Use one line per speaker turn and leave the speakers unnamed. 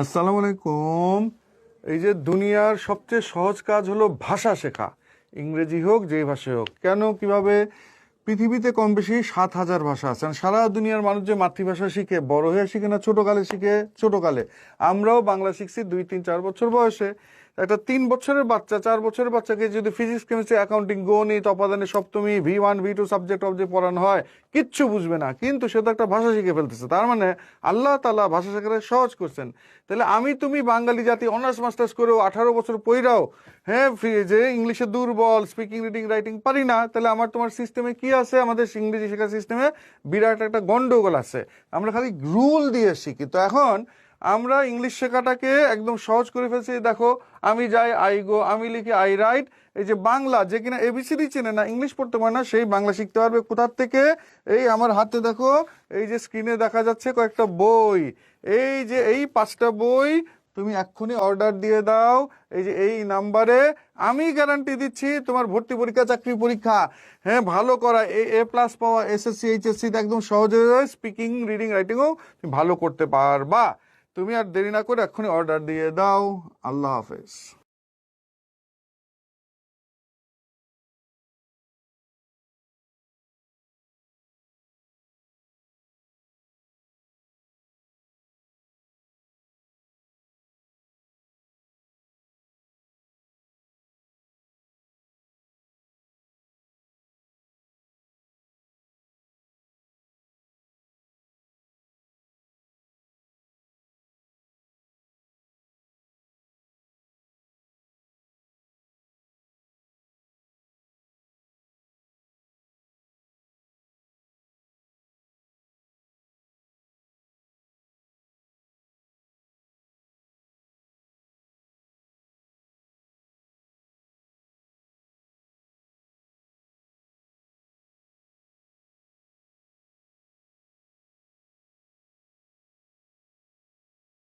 আসসালামু আলাইকুম। এই যে দুনিয়ার সবচেয়ে সহজ কাজ হলো ভাষা শেখা, ইংরেজি হোক যেই ভাষা হোক। কেন কিভাবে? পৃথিবীতে কম বেশি 7,000 ভাষা আছে। আর সারা দুনিয়ার মানুষ যে মাতৃভাষা শিখে বড় হয়ে শিখে না, ছোটকালে শিখে। ছোটকালে আমরাও বাংলা শিখছি 2, 3, 4 বছর বয়সে। একটা 3 বছরের বাচ্চা, 4 বছরের বাচ্চাকে যদি ফিজিক্স, কেমিস্ট্রি, অ্যাকাউন্টিং, গণিত, অপাদানে সপ্তমী, V1 V2 সাবজেক্ট অবজেক্ট পড়ানো হয়, কিচ্ছু বুঝবে না, কিন্তু সে তো একটা ভাষা শিখে ফেলতেছে। তার মানে আল্লাহ তাআলা ভাষা শেখাটা সহজ করছেন। তাহলে আমি তুমি বাঙালি জাতি অনার্স মাস্টার্স করেও 18 বছর পইরাও হ্যাঁ যে ইংলিশে দুর্বল, স্পিকিং রিডিং রাইটিং পারি না, তাহলে আমার তোমার সিস্টেমে কি আছে? আমাদের ইংরেজি শেখার সিস্টেমে বিরাট একটা গন্ডগোল আছে। আমরা খালি রুল দিয়ে শিখি। তো এখন আমরা ইংলিশ শেখাটাকে একদম সহজ করে ফেলছি। দেখো, আমি যাই আই গো, আমি লিখি আই রাইট। এই যে বাংলা, যে কিনা এবিসিডি চেনে না, ইংলিশ পড়তে পারে না, সেই বাংলা শিখতে পারবে কোথার থেকে? এই আমার হাতে দেখো, এই যে স্ক্রিনে দেখা যাচ্ছে কয়েকটা বই। এই যে এই 5টা বই তুমি এক্ষুনি অর্ডার দিয়ে দাও, এই যে এই নাম্বারে। আমি গ্যারান্টি দিচ্ছি তোমার ভর্তি পরীক্ষা, চাকরি পরীক্ষা, হ্যাঁ ভালো করা, A+ পাওয়া, SSC HSC একদম সহজ হয়ে যায়। স্পিকিং রিডিং রাইটিংও তুমি ভালো করতে পারবা। তুমি আর দেরি না করে এক্ষুনি অর্ডার দিয়ে দাও। আল্লাহ হাফেজ।